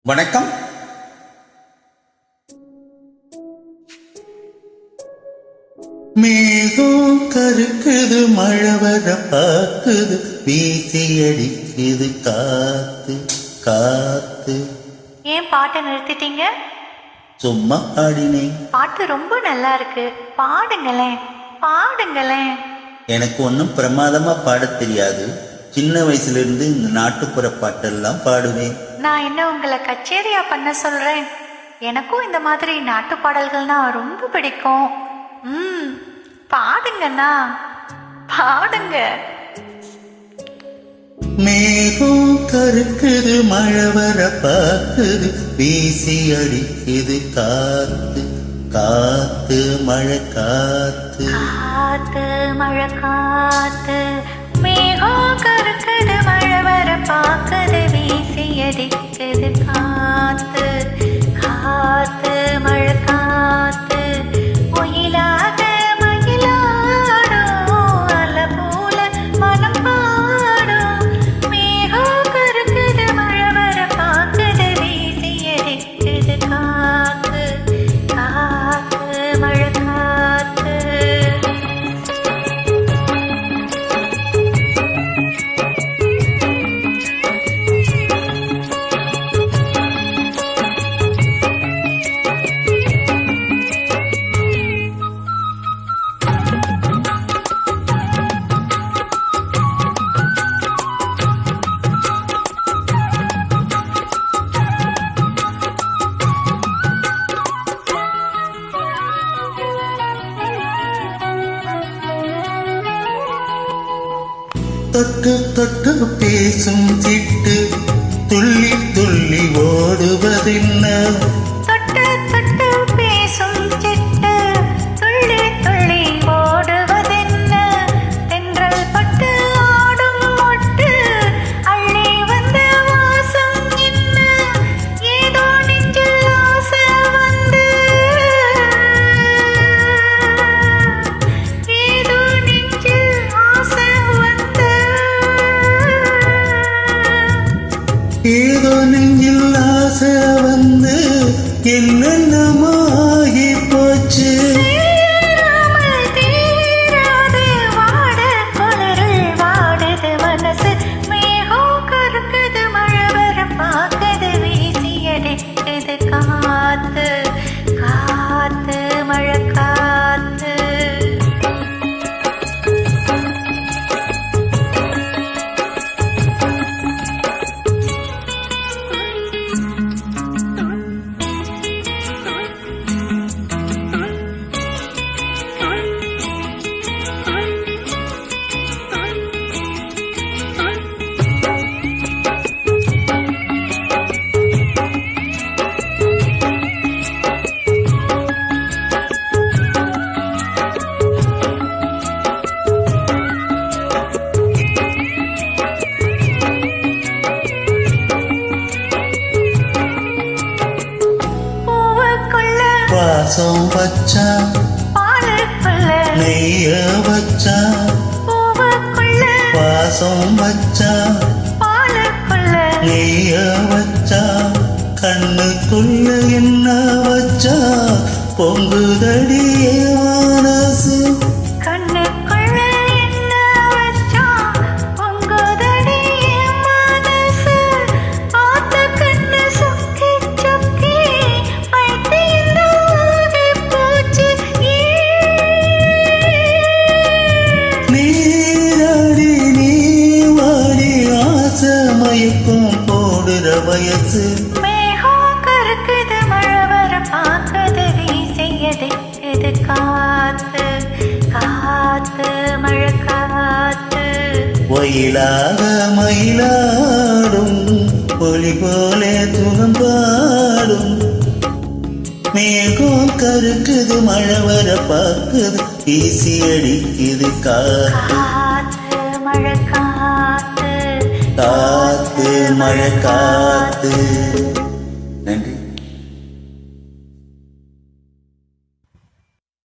வணக்கம். மேகம் கருக்குது, மழை வர பாக்குது, வீசி அடிக்குது காத்து காத்து. ஏன் பாட்டை நிறுத்திட்டீங்க? சும்மா பாடினேன். பாட்டு ரொம்ப நல்லா இருக்கு, பாடுங்களேன் பாடுங்களேன். எனக்கு ஒன்றும் பிரமாதமா பாட தெரியாது. சின்ன வயசுல இருந்து இந்த நாட்டுப்புற பாட்டெல்லாம் பாடுவேன். நான் என்ன உங்களை கச்சேரியா பண்ண சொல்றேன்? எனக்கும் இந்த மாதிரி நாட்டு பாடல்கள்னா ரொம்ப பிடிக்கும். பாடுங்கண்ணா பாடுங்க. மேகம் கருக்குது, மழை வர பாக்குது, வீசி அடிக்குது காத்து காத்து மழை காத்து காத்து மழை காத்து. மேகம் கருக்குது, மழை வர பாக்குது, வீசி அடிக்குது காத்து காத்து மழை காத்து. ஒயிலாக மயிலாடும் அலை போல மனம் பாடும். மேகம் கருக்குது, மழை வர பாக்குது, வீசி அடிக்குது காத்து காத்து மழை காத்து. தொட்டு தொட்டு பேசும் சிட்டு, துள்ளி துள்ளி ஓடுவதென்ன? தொட்டு தொட்டு பேசும் சிட்டு, துள்ளி துள்ளி ஓடுவதென்ன? தென்றல் பட்டு ஆடும் மொட்டு, அள்ளி வந்த வாசம் என்ன? ஏதோ நெஞ்சில் ஆசை வந்து, ஏதோ நெஞ்சில் ஆசை வந்து, ஏதோ நெஞ்சில் ஆசை வந்து என்னென்னமாகி போச்சு. சேராமல் தீராது வாட குளிரில் வாடுது மனசு. மேகம் கருக்குது, மழை வர பாக்குது, வீசி அடிக்குது காத்து காத்து மழை காத்து. வாசம் வச்சா பாலுக்குள்ள நெய்ய வச்சா, பூவுக்குள்ள வாசம் வச்சா பாலுக்குள்ள நெய்ய வச்சா, கண்ணுக்குள்ள என்ன வச்சா பொங்குதடியே மனசு. கண்ணுக்குள்ள என்ன வச்சா பொங்குதடி என் மனசு. ஆத்த கண்ணு சொக்கி சொக்கி பைத்தியமாகி போச்சு. நீராடி நீ வாடி ஆசை மயக்கம் போடுற வயசு. மேகம் கருக்குது, மழை வர பாக்குது, வீசி அடிக்குது காத்து காத்து மழை காத்து. ஒயிலாக மயிலாடும் ஒளி போலே துணம்பாடும். மேகம் கருக்குது, மழை வர பாக்குது, வீசி அடிக்குது காத்து காத்து மழை காத்து காத்து மழை காத்து. நன்றி.